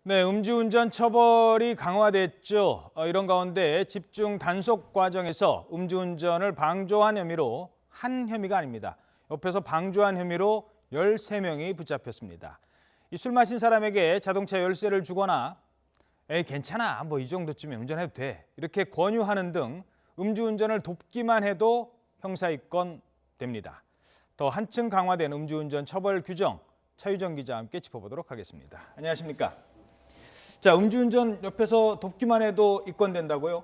네, 음주운전 처벌이 강화됐죠. 이런 가운데 집중 단속 과정에서 음주운전을 방조한 혐의로 한 혐의가 아닙니다. 옆에서 방조한 혐의로 13명이 붙잡혔습니다. 이 술 마신 사람에게 자동차 열쇠를 주거나 에이 괜찮아, 뭐 이 정도쯤에 운전해도 돼, 이렇게 권유하는 등 음주운전을 돕기만 해도 형사입건됩니다. 더 한층 강화된 음주운전 처벌 규정, 차유정 기자와 함께 짚어보도록 하겠습니다. 안녕하십니까? 자, 음주운전 옆에서 돕기만 해도 입건된다고요?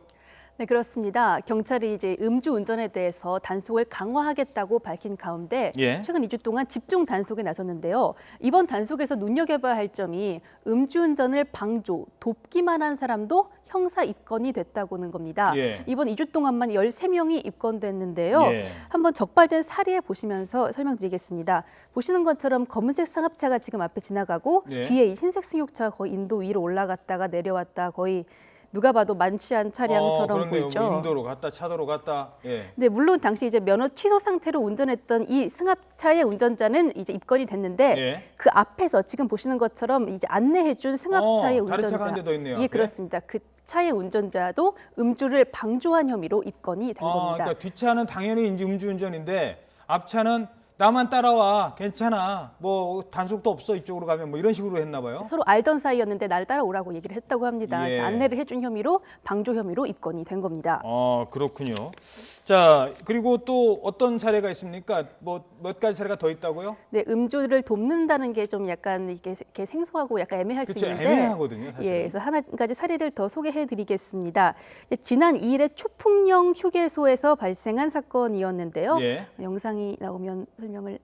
네, 그렇습니다. 경찰이 이제 음주운전에 대해서 단속을 강화하겠다고 밝힌 가운데 최근 2주 동안 집중 단속에 나섰는데요. 이번 단속에서 눈여겨봐야 할 점이 음주운전을 방조, 돕기만 한 사람도 형사 입건이 됐다고는 겁니다. 이번 2주 동안만 13명이 입건됐는데요. 한번 적발된 사례 보시면서 설명드리겠습니다. 보시는 것처럼 검은색 상합차가 지금 앞에 지나가고 뒤에 이 흰색 승용차가 거의 인도 위로 올라갔다가 내려왔다, 거의 누가 봐도 만취한 차량처럼 보이죠. 뭐 인도로 갔다 차도로 갔다. 네, 물론 당시 이제 면허 취소 상태로 운전했던 이 승합차의 운전자는 이제 입건이 됐는데 그 앞에서 지금 보시는 것처럼 이제 안내해준 승합차의 운전자. 다른 차가 한 대 더 있네요. 예, 그렇습니다. 그 차의 운전자도 음주를 방조한 혐의로 입건이 된 겁니다. 그러니까 뒷차는 당연히 이제 음주운전인데 앞차는 나만 따라와, 괜찮아, 뭐 단속도 없어, 이쪽으로 가면, 뭐 이런 식으로 했나 봐요. 서로 알던 사이였는데 날 따라오라고 얘기를 했다고 합니다. 그래서 안내를 해준 혐의로 방조 혐의로 입건이 된 겁니다. 그렇군요. 자, 그리고 또 어떤 사례가 있습니까? 뭐 몇 가지 사례가 더 있다고요? 네, 음주를 돕는다는 게 좀 약간 이게 생소하고 약간 애매할 수 있는데, 애매하거든요, 사실. 그래서 한 가지 사례를 더 소개해드리겠습니다. 지난 2일에 추풍령 휴게소에서 발생한 사건이었는데요. 영상이 나오면 설명을.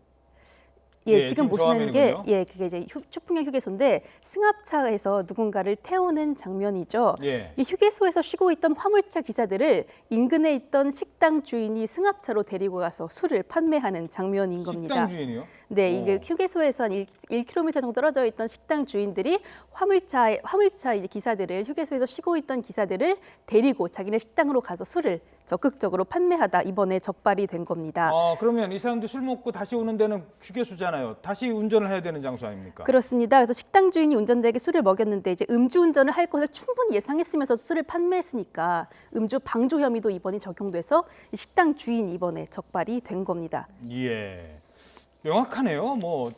지금 보시는 게 그게 이제 추풍령 휴게소인데 승합차에서 누군가를 태우는 장면이죠. 이 휴게소에서 쉬고 있던 화물차 기사들을 인근에 있던 식당 주인이 승합차로 데리고 가서 술을 판매하는 장면인 겁니다. 식당 주인이요? 네, 이게 휴게소에서 한 1km 정도 떨어져 있던 식당 주인들이 화물차 이제 기사들을, 휴게소에서 쉬고 있던 기사들을 데리고 자기네 식당으로 가서 술을 적극적으로 판매하다 이번에 적발이 된 겁니다. 그러면 이 사람들 술 먹고 다시 오는 데는 휴게소잖아요. 다시 운전을 해야 되는 장소 아닙니까? 그렇습니다. 그래서 식당 주인이 운전자에게 술을 먹였는데 이제 음주운전을 할 것을 충분히 예상했으면서 술을 판매했으니까 음주 방조 혐의도 이번에 적용돼서 이 식당 주인 이번에 적발이 된 겁니다. 명확하네요. 뭐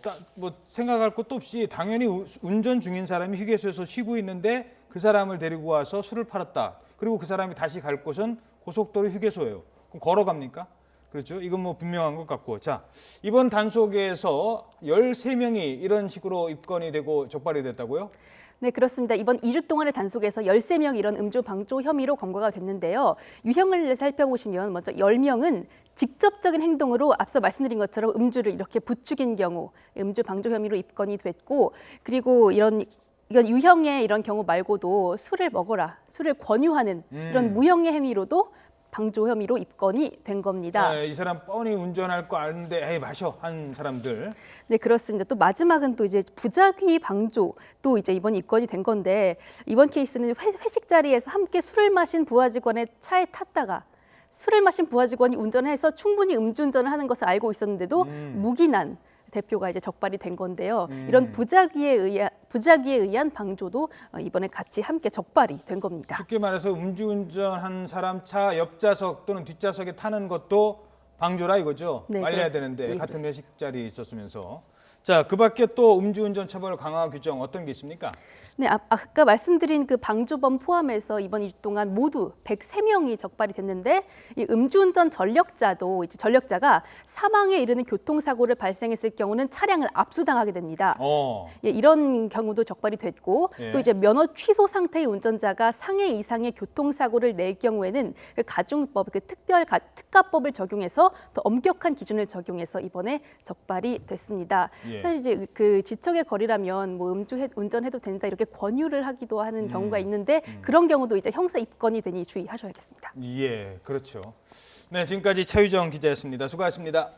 생각할 것도 없이 당연히 운전 중인 사람이 휴게소에서 쉬고 있는데 그 사람을 데리고 와서 술을 팔았다. 그리고 그 사람이 다시 갈 곳은 고속도로 휴게소예요. 그럼 걸어갑니까? 그렇죠. 이건 뭐 분명한 것 같고. 자, 이번 단속에서 13명이 이런 식으로 입건이 되고 적발이 됐다고요? 네, 그렇습니다. 이번 2주 동안의 단속에서 13명 이런 음주 방조 혐의로 검거가 됐는데요. 유형을 살펴보시면 먼저 10명은 직접적인 행동으로 앞서 말씀드린 것처럼 음주를 이렇게 부추긴 경우 음주 방조 혐의로 입건이 됐고, 그리고 이건 유형의 이런 경우 말고도 술을 먹어라, 술을 권유하는 이런 무형의 행위로도 방조 혐의로 입건이 된 겁니다. 이 사람 뻔히 운전할 거 아는데 에이 마셔 한 사람들. 네, 그렇습니다. 또 마지막은 또 이제 부작위 방조, 또 이제 이번 입건이 된 건데, 이번 케이스는 회식 자리에서 함께 술을 마신 부하 직원의 차에 탔다가 술을 마신 부하 직원이 운전해서 충분히 음주운전을 하는 것을 알고 있었는데도 무기난 대표가 이제 적발이 된 건데요. 이런 부작위에 의한 방조도 이번에 같이 함께 적발이 된 겁니다. 쉽게 말해서 음주운전한 사람 차 옆좌석 또는 뒷좌석에 타는 것도 방조라 이거죠. 네, 말려야 되는데 같은 회식 자리에 있었으면서. 자, 그 밖에 또 음주운전 처벌 강화 규정 어떤 게 있습니까? 네, 아까 말씀드린 그 방조범 포함해서 이번 2주 동안 모두 103명이 적발이 됐는데, 이 음주운전 전력자도 이제 전력자가 사망에 이르는 교통사고를 발생했을 경우는 차량을 압수당하게 됩니다. 이런 경우도 적발이 됐고, 또 이제 면허 취소 상태의 운전자가 상해 이상의 교통사고를 낼 경우에는 그 가중법, 그 특가법을 적용해서 더 엄격한 기준을 적용해서 이번에 적발이 됐습니다. 사실 이제 그 지척의 거리라면 뭐 운전해도 된다 이렇게 권유를 하기도 하는 경우가 있는데, 그런 경우도 이제 형사 입건이 되니 주의하셔야겠습니다. 그렇죠. 네, 지금까지 차유정 기자였습니다. 수고하셨습니다.